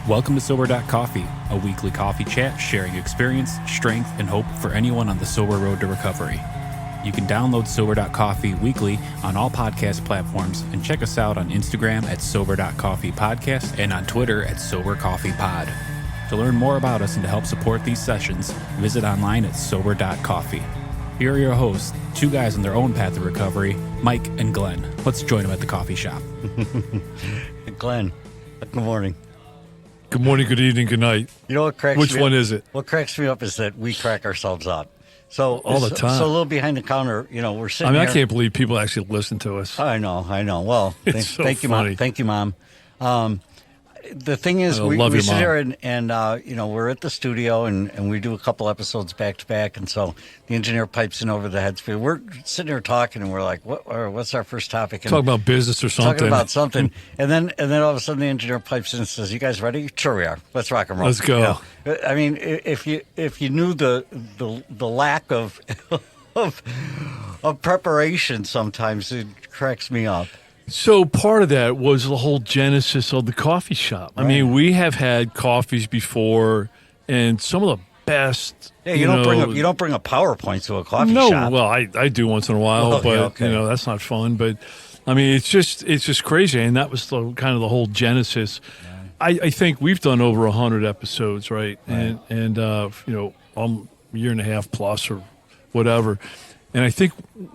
Welcome to Sober.Coffee, a weekly coffee chat sharing experience, strength, and hope for anyone on the sober road to recovery. You can download Sober.Coffee weekly on all podcast platforms and check us out on Instagram at Sober.Coffee Podcast and on Twitter at Sober.Coffee Pod. To learn more about us and to help support these sessions, visit online at Sober.Coffee. Here are your hosts, two guys on their own path of recovery, Mike and Glenn. Let's join them at the coffee shop. Glenn, good morning. Good morning, good evening, good night. You know what cracks Which me one up? is it? What cracks me up is that we crack ourselves up. So all the time. So a little behind the counter, we're sitting I here. can't believe people actually listen to us. I know. Well, thank you, funny. Mom. Thank you, Mom. The thing is, we sit here and we're at the studio and we do a couple episodes back to back, and so the engineer pipes in over the headspace. We're sitting here talking, and we're like, what's our first topic? And talk about business or something. Talking about something, and then all of a sudden the engineer pipes in and says, "You guys ready?" Sure, we are. Let's rock and roll. Let's go. I mean, if you knew the lack of preparation, sometimes it cracks me up. So part of that was the whole genesis of the coffee shop. Right. I mean, we have had coffees before, and some of the best. Yeah, you don't bring a PowerPoint to a coffee shop. No, well, I do once in a while, Well, but yeah, okay. That's not fun. But I mean, it's just crazy, and that was kind of the whole genesis. Yeah. I think we've done over 100 episodes, right? And a year and a half plus or whatever, and I think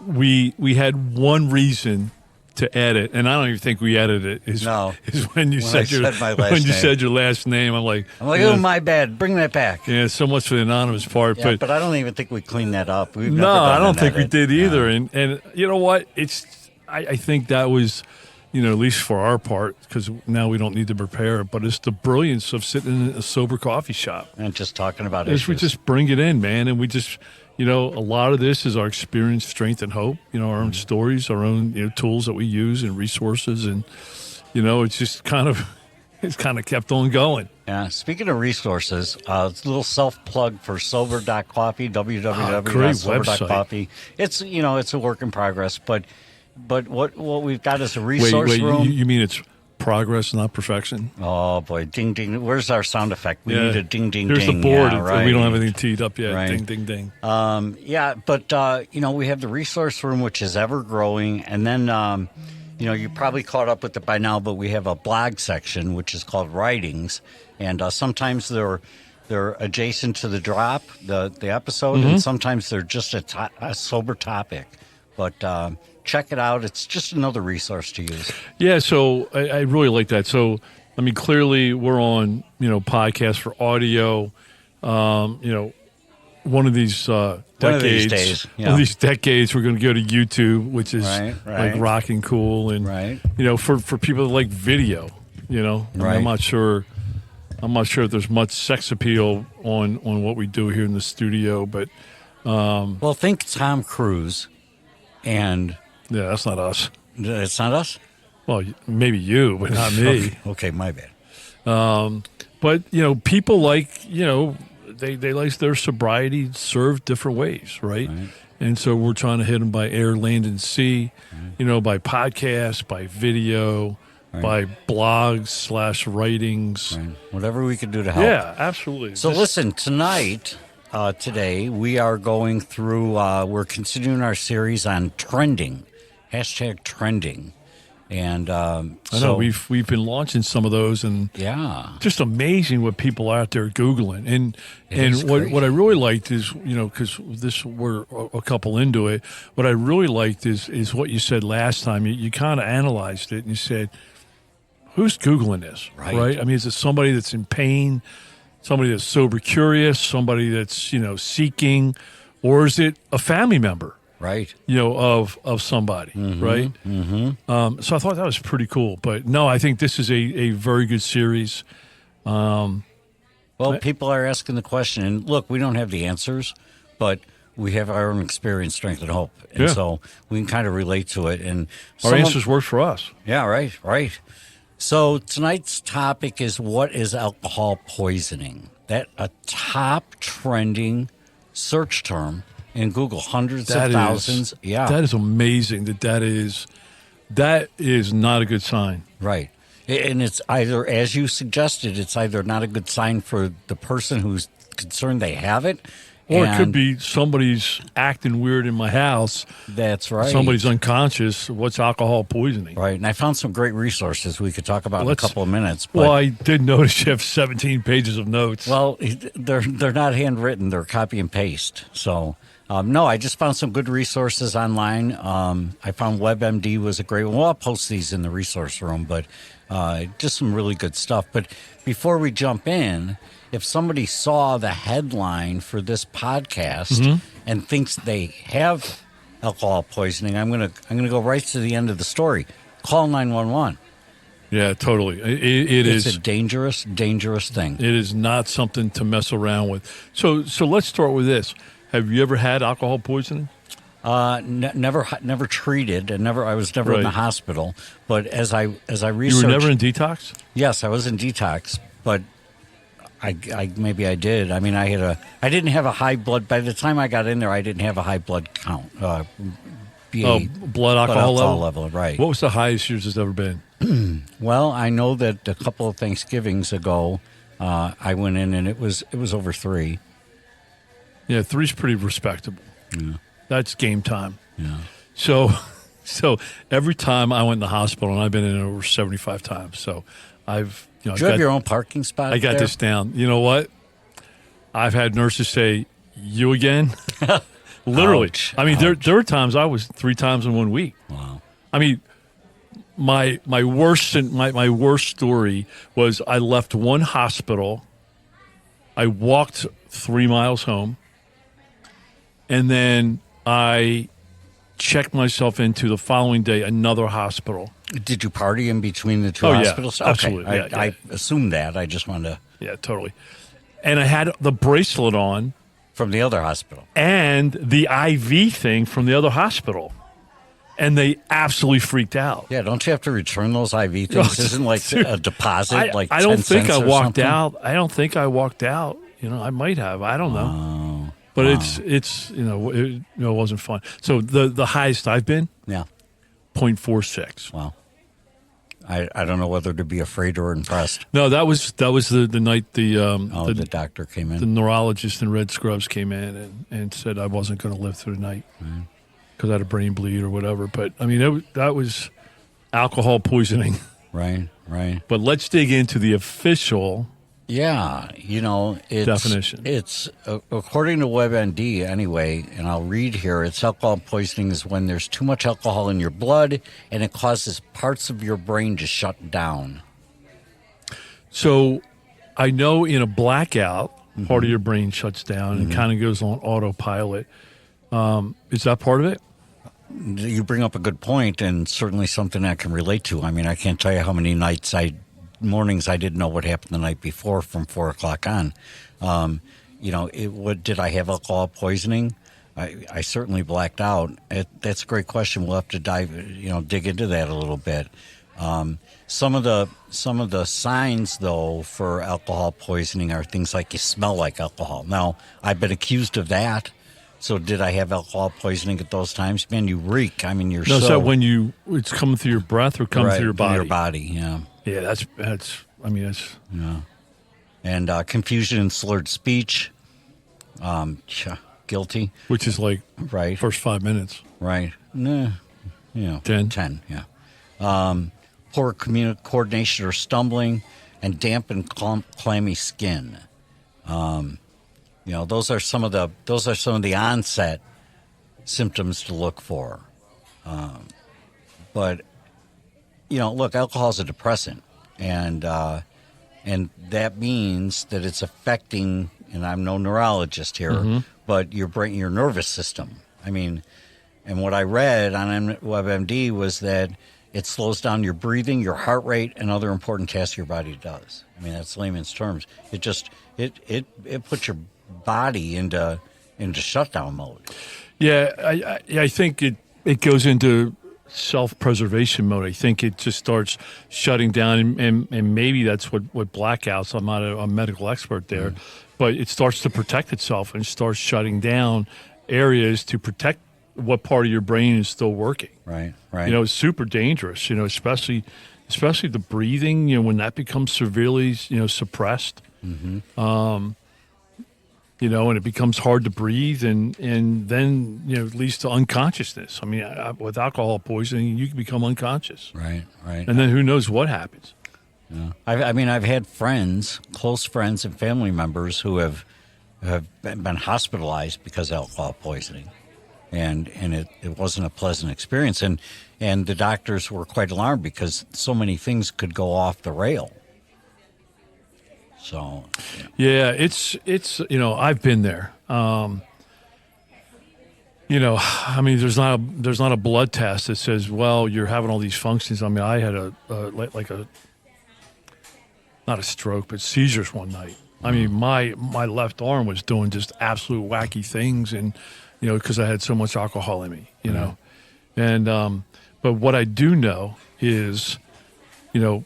we had one reason to edit, and I don't even think we edited it. Is when you said your last name. I'm like, oh, my bad. Bring that back. Yeah, so much for the anonymous part. Yeah, but I don't even think we cleaned that up. I don't think we did either. And you know what? I think that was, at least for our part, because now we don't need to prepare it, but it's the brilliance of sitting in a sober coffee shop. And just talking about issues. We just bring it in, man, and we just... a lot of this is our experience, strength, and hope. Our own stories, our own tools that we use and resources, and it's just kind of kept on going. Yeah. Speaking of resources, it's a little self plug for Sober.Coffee, www.sober.coffee. It's it's a work in progress, but what we've got is a resource room. You mean it's progress, not perfection? Oh boy, ding ding! Where's our sound effect? We need a ding ding. Here's ding. the board. Yeah, right. We don't have anything teed up yet. Right. Ding ding ding. But we have the resource room, which is ever growing, and then you probably caught up with it by now, but we have a blog section which is called Writings, and sometimes they're adjacent to the drop, the episode, and sometimes they're just a sober topic, but. Check it out. It's just another resource to use. Yeah, so I really like that. So, I mean, clearly we're on, podcasts for audio. One of these decades, one of these decades, we're going to go to YouTube, which is like rocking cool. And, for people that like video, I'm not sure if there's much sex appeal on what we do here in the studio, but. Well, think Tom Cruise and. Yeah, that's not us. It's not us? Well, maybe you, but not me. Okay, my bad. But, people like, they like their sobriety served different ways, right? And so we're trying to hit them by air, land, and sea, by podcast, by video, by blogs / writings. Right. Whatever we can do to help. Yeah, absolutely. So listen, today we are going through, we're continuing our series on trending. #trending, and I know we've been launching some of those, and just amazing what people are out there Googling, and what I really liked is because we're a couple into it. What I really liked is what you said last time. You kind of analyzed it and you said, "Who's Googling this?" Right? I mean, is it somebody that's in pain, somebody that's sober curious, somebody that's seeking, or is it a family member? Right. Of somebody, right? Mm-hmm. So I thought that was pretty cool. But no, I think this is a very good series. Well, people are asking the question, and look, we don't have the answers, but we have our own experience, strength, and hope. And so we can kind of relate to it. And our answers work for us. Yeah, right. So tonight's topic is, what is alcohol poisoning? That a top trending search term in Google, hundreds of thousands. That is amazing. That is not a good sign. Right. And it's either, as you suggested, it's either not a good sign for the person who's concerned they have it. Or it could be somebody's acting weird in my house. That's right. Somebody's unconscious. What's alcohol poisoning? Right. And I found some great resources we could talk about in a couple of minutes. But, well, I did notice you have 17 pages of notes. Well, they're not handwritten. They're copy and paste. So, no, I just found some good resources online. I found WebMD was a great one. Well, I'll post these in the resource room, but just some really good stuff. But before we jump in, if somebody saw the headline for this podcast and thinks they have alcohol poisoning, I'm gonna go right to the end of the story. Call 911. Yeah, totally. It's a dangerous thing. It is not something to mess around with. So let's start with this. Have you ever had alcohol poisoning? Never treated, and I was never in the hospital. But as I researched, you were never in detox? Yes, I was in detox, but maybe I did. I mean, I didn't have a high blood by the time I got in there. I didn't have a high blood count. Blood alcohol level, right? What was the highest yours has ever been? Well, I know that a couple of Thanksgivings ago, I went in and it was over 3. Yeah, 3's pretty respectable. Yeah. That's game time. Yeah. So every time I went in the hospital, and I've been in it over 75 times. So I've Do you have your own parking spot? I got this down. You know what? I've had nurses say, "You again?" Literally. Ouch. I mean, there were times I was 3 times in 1 week. Wow. I mean, my worst story was I left one hospital. I walked 3 miles home, and then I checked myself into the following day another hospital. Did you party in between the two hospitals? Yeah, absolutely. Okay. Yeah, I assumed that. I just wanted to. Yeah, totally. And I had the bracelet on. From the other hospital. And the IV thing from the other hospital. And they absolutely freaked out. Yeah, don't you have to return those IV things? Isn't like a deposit I don't think I walked something? out. I don't think I walked out. You know, I might have. I don't know. Oh, but wow. it's it wasn't fun. So the highest I've been, 0.46. Wow. I don't know whether to be afraid or impressed. No, that was the night the doctor came in. The neurologist in red scrubs came in and said I wasn't going to live through the night because I had a brain bleed or whatever. But I mean, that was alcohol poisoning. Right. But let's dig into the official. Yeah, definition. It's according to WebMD anyway, and I'll read here. It's alcohol poisoning is when there's too much alcohol in your blood and it causes parts of your brain to shut down. So I know in a blackout, part of your brain shuts down and kind of goes on autopilot. Is that part of it? You bring up a good point, and certainly something I can relate to. I mean, I can't tell you how many mornings I didn't know what happened the night before from 4 o'clock on. Did I have alcohol poisoning? I certainly blacked out. That's a great question. We'll have to dig into that a little bit. Some of the signs though for alcohol poisoning are things like you smell like alcohol. Now, I've been accused of that. So did I have alcohol poisoning at those times? Man, you reek. I mean, you're so... No, so when it's coming through your breath or coming through your body? Through your body, yeah. Yeah, that's. Yeah. And confusion and slurred speech. Guilty. Which is like first 5 minutes. Right. Nah, 10, yeah. Poor coordination or stumbling, and damp and clammy skin. Those are some of the onset symptoms to look for. But look, alcohol is a depressant, and that means that it's affecting. And I'm no neurologist here, but your brain, your nervous system. I mean, and what I read on WebMD was that it slows down your breathing, your heart rate, and other important tasks your body does. I mean, that's layman's terms. It just it puts your body into shutdown mode. Yeah, I think it goes into self-preservation mode. I think it just starts shutting down, and maybe that's what blackouts. I'm not a medical expert there, but it starts to protect itself and starts shutting down areas to protect what part of your brain is still working. Right. It's super dangerous. Especially especially the breathing, you know, when that becomes severely, you know, suppressed, you know, and it becomes hard to breathe, and then, you know, it leads to unconsciousness. I mean, with alcohol poisoning, you can become unconscious. Right. And then who knows what happens. Yeah. I mean, I've had friends, close friends and family members who have been hospitalized because of alcohol poisoning. And it wasn't a pleasant experience. And the doctors were quite alarmed because so many things could go off the rail. So, yeah, it's you know, I've been there. You know, I mean, there's not a blood test that says, well, you're having all these functions. I mean, I had not a stroke, but seizures one night. I mean, my left arm was doing just absolute wacky things, and you know, because I had so much alcohol in me, you know, and but what I do know is, you know,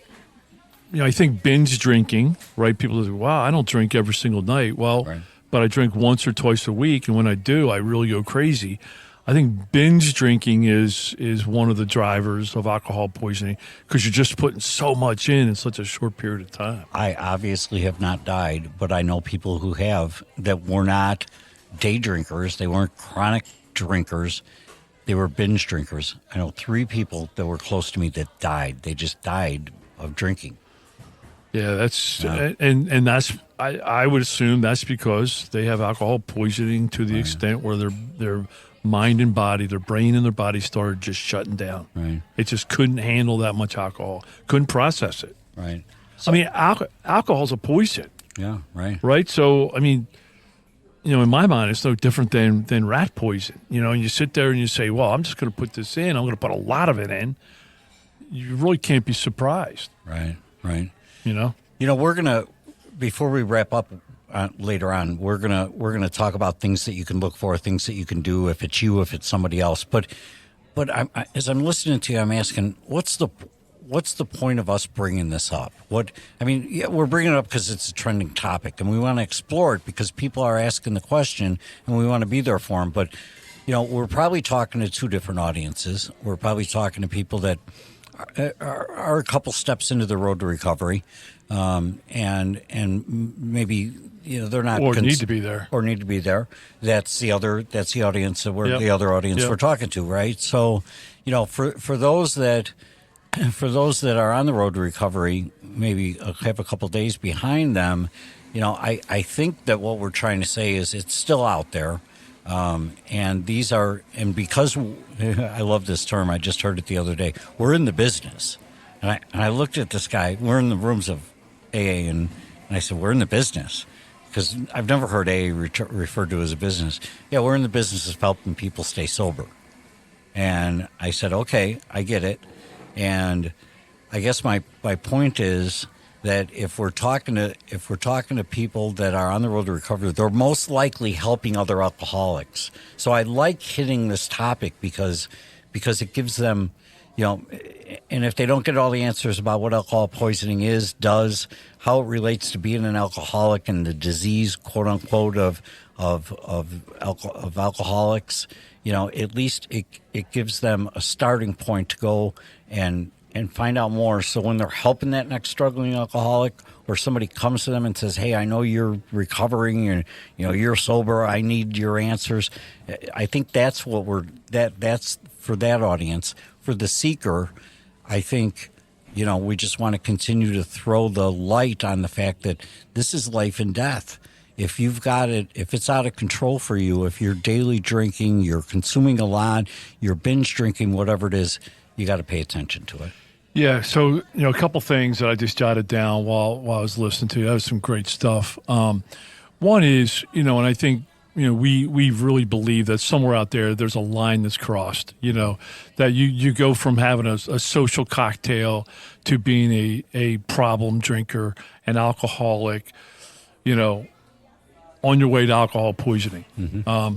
I think binge drinking, right? People say, wow, I don't drink every single night. Well, but I drink once or twice a week, and when I do, I really go crazy. I think binge drinking is one of the drivers of alcohol poisoning because you're just putting so much in such a short period of time. I obviously have not died, but I know people who have that were not day drinkers. They weren't chronic drinkers. They were binge drinkers. I know 3 people that were close to me that died. They just died of drinking. Yeah, and that's I would assume that's because they have alcohol poisoning to the extent where their mind and body, their brain and their body started just shutting down. Right. It just couldn't handle that much alcohol, couldn't process it. Right. So, I mean, alcohol's a poison. Yeah, right. Right? So, I mean, you know, in my mind, it's no different than rat poison. You know, and you sit there and you say, well, I'm just going to put this in. I'm going to put a lot of it in. You really can't be surprised. Right. You know, we're gonna, before we wrap up later on, we're gonna talk about things that you can look for, things that you can do if it's you, if it's somebody else. But as I'm listening to you, I'm asking, what's the point of us bringing this up? We're bringing it up because it's a trending topic, and we want to explore it because people are asking the question, and we want to be there for them. But you know, we're probably talking to 2 different audiences. We're probably talking to people that are a couple steps into the road to recovery, and maybe, you know, they're not need to be there. That's the audience we're talking to, right? So, you know, for those that are on the road to recovery, maybe have a couple days behind them, you know, I think that what we're trying to say is it's still out there. And because I love this term, I just heard it the other day, we're in the business. And I looked at this guy, we're in the rooms of AA, and I said, we're in the business. Because I've never heard AA referred to as a business. Yeah, we're in the business of helping people stay sober. And I said, okay, I get it. And I guess my point is that if we're talking to people that are on the road to recovery, they're most likely helping other alcoholics. So I like hitting this topic because it gives them, you know, and if they don't get all the answers about what alcohol poisoning does, how it relates to being an alcoholic and the disease, quote unquote, of alcoholics, you know, at least it gives them a starting point to go and find out more. So when they're helping that next struggling alcoholic, or somebody comes to them and says, hey, I know you're recovering and, you know, you're sober, I need your answers. I think that's that's for that audience. For the seeker, I think, you know, we just want to continue to throw the light on the fact that this is life and death. If you've got it, if it's out of control for you, if you're daily drinking, you're consuming a lot, you're binge drinking, whatever it is, you got to pay attention to it. Yeah, so, you know, a couple things that I just jotted down while I was listening to you. That was some great stuff. One is, you know, and I think, you know, we really believe that somewhere out there's a line that's crossed, you know, that you go from having a social cocktail to being a problem drinker, an alcoholic, you know, on your way to alcohol poisoning. Mm-hmm.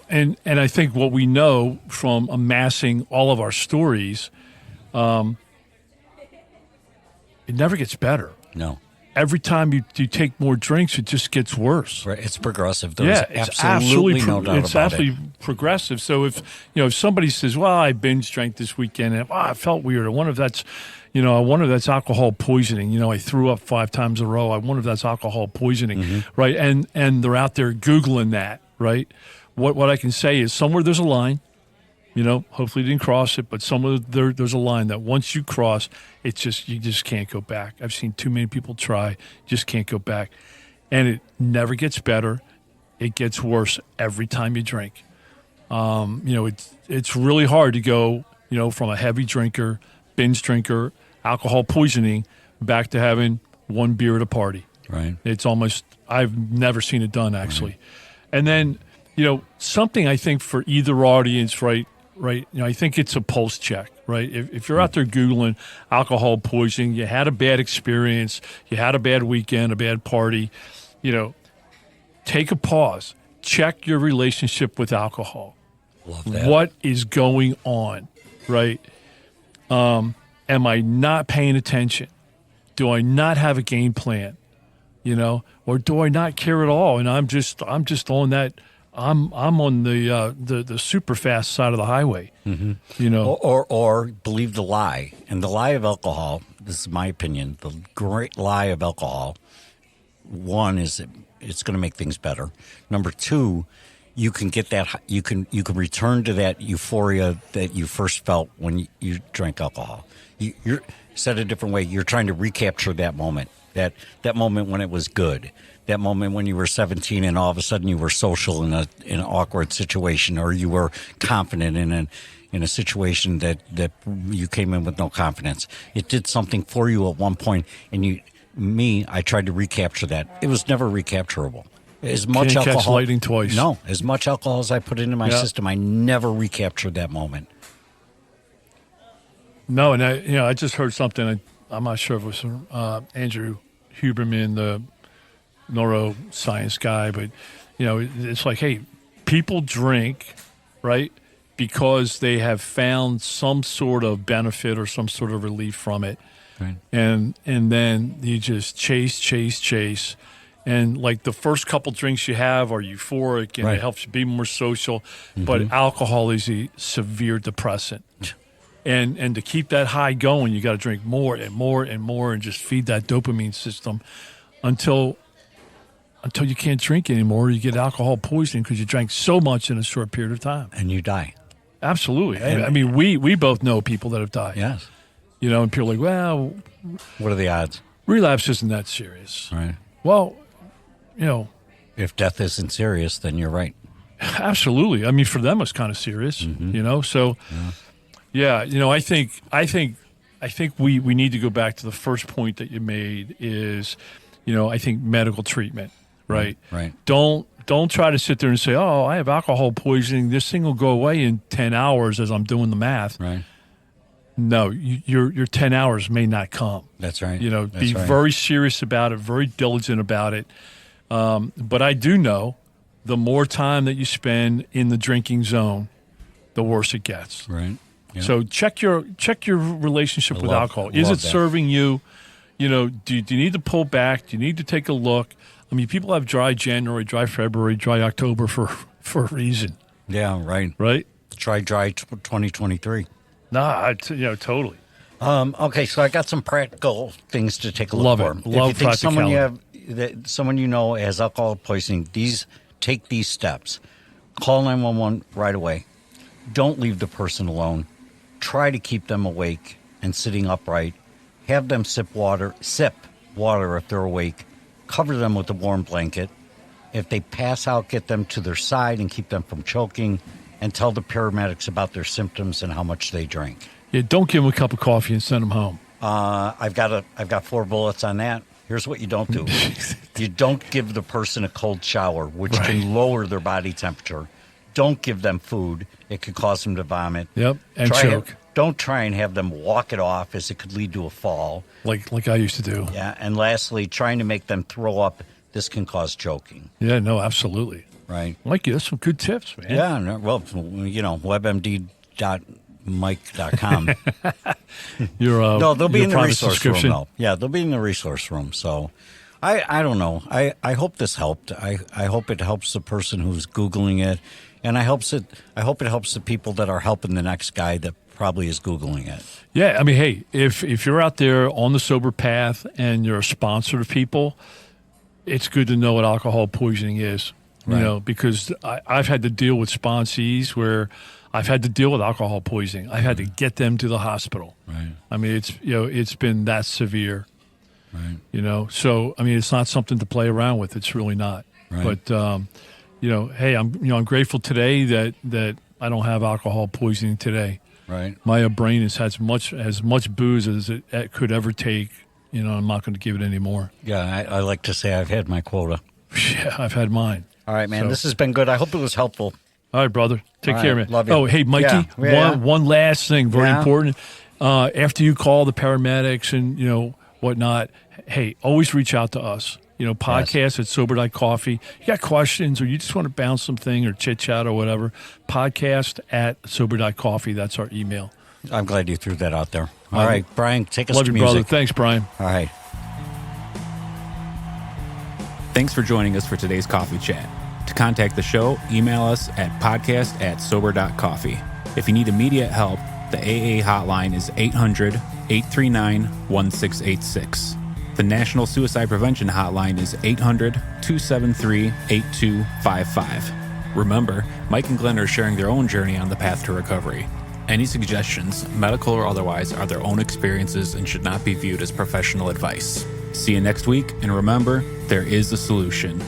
And I think what we know from amassing all of our stories, it never gets better. No. Every time you take more drinks, it just gets worse. Right. It's progressive. There's absolutely no doubt it's about absolutely it. Progressive. So if somebody says, well, I binge drank this weekend and I felt weird, I wonder if that's, I wonder if that's alcohol poisoning. I threw up 5 times in a row. I wonder if that's alcohol poisoning, right? And they're out there Googling that, right? What I can say is somewhere there's a line. Hopefully you didn't cross it, but somewhere there's a line that once you cross, you just can't go back. I've seen too many people try, just can't go back. And it never gets better. It gets worse every time you drink. It's really hard to go, from a heavy drinker, binge drinker, alcohol poisoning, back to having one beer at a party. Right. It's almost, I've never seen it done, actually. Right. And then, something I think for either audience, right, I think it's a pulse check, right? If you're out there Googling alcohol poisoning, you had a bad experience, you had a bad weekend, a bad party, take a pause. Check your relationship with alcohol. Love that. What is going on, right? Am I not paying attention? Do I not have a game plan? Or do I not care at all? And I'm just on that. I'm on the super fast side of the highway. Or believe the lie. And the lie of alcohol, this is my opinion, the great lie of alcohol, one is it's going to make things better. Number two, you can get that, you can return to that euphoria that you first felt when you drank alcohol. You're said a different way. You're trying to recapture that moment, that moment when it was good. That moment when you were 17 and all of a sudden you were social in an awkward situation, or you were confident in a situation that you came in with no confidence. It did something for you at one point, and I tried to recapture that. It was never recapturable. As much Can't alcohol, catch lightning twice. No, as much alcohol as I put into my system, I never recaptured that moment. No, and I just heard something. I'm not sure if it was from Andrew Huberman, the neuroscience guy, but it's like, hey, people drink, right, because they have found some sort of benefit or some sort of relief from it, right. And then you just chase, and like the first couple drinks you have are euphoric and it helps you be more social, but alcohol is a severe depressant. And to keep that high going, you got to drink more and more and more, and just feed that dopamine system until you can't drink anymore. You get alcohol poisoning because you drank so much in a short period of time, and you die. Absolutely. I mean, we both know people that have died. Yes. And people are like, well, what are the odds? Relapse isn't that serious. Right. Well, if death isn't serious, then you're right. Absolutely. I mean, for them, it's kind of serious. So. Yeah. I think we need to go back to the first point that you made is, I think medical treatment, right? Right. Don't try to sit there and say, oh, I have alcohol poisoning. This thing will go away in 10 hours as I'm doing the math. Right. No, your 10 hours may not come. That's right. Be very serious about it, very diligent about it. But I do know the more time that you spend in the drinking zone, the worse it gets. Right. Yeah. So check your relationship with alcohol. Is it serving you? Do you need to pull back? Do you need to take a look? I mean, people have dry January, dry February, dry October for a reason. Yeah, right. Right? Try dry 2023. Nah, totally. Okay, so I got some practical things to take a look for. Love if you think practicality. someone has alcohol poisoning, take these steps. Call 911 right away. Don't leave the person alone. Try to keep them awake and sitting upright. Have them sip water if they're awake. Cover them with a warm blanket. If they pass out, get them to their side and keep them from choking, and tell the paramedics about their symptoms and how much they drank. Yeah, don't give them a cup of coffee and send them home. I've got 4 bullets on that. Here's what you don't do. You don't give the person a cold shower, which can lower their body temperature. Don't give them food. It could cause them to vomit. Yep, and choke. Don't try and have them walk it off, as it could lead to a fall. Like I used to do. Yeah, and lastly, trying to make them throw up. This can cause choking. Yeah, no, absolutely. Right. Mikey, that's some good tips, man. Yeah, well, webmd.mike.com. They'll be in the resource room, though. Yeah, they'll be in the resource room. So I don't know. I hope this helped. I hope it helps the person who's Googling it. And I hope it helps the people that are helping the next guy that probably is Googling it. Yeah, I mean, hey, if you're out there on the sober path and you're a sponsor to people, it's good to know what alcohol poisoning is. Right. You know, because I've had to deal with sponsees where I've had to deal with alcohol poisoning. I've had to get them to the hospital. Right. I mean, it's been that severe. Right. You know, so I mean, it's not something to play around with. It's really not. Right. But you know, hey, I'm grateful today that I don't have alcohol poisoning today. Right. My brain has as much booze as it could ever take. You know, I'm not going to give it any more. Yeah, I like to say I've had my quota. Yeah, I've had mine. All right, man. So, this has been good. I hope it was helpful. All right, brother. Take care, man. Love you. Oh, hey, Mikey. Yeah. One last thing, very important. After you call the paramedics and whatnot, hey, always reach out to us. Podcast at Sober.Coffee. You got questions or you just want to bounce something or chit chat or whatever, podcast at Sober.Coffee. That's our email. I'm glad you threw that out there. All right, Brian, take us to music. Love you, brother. Thanks, Brian. All right. Thanks for joining us for today's coffee chat. To contact the show, email us at podcast@Sober.Coffee. If you need immediate help, the AA hotline is 800-839-1686. The National Suicide Prevention Hotline is 800-273-8255. Remember, Mike and Glenn are sharing their own journey on the path to recovery. Any suggestions, medical or otherwise, are their own experiences and should not be viewed as professional advice. See you next week, and remember, there is a solution.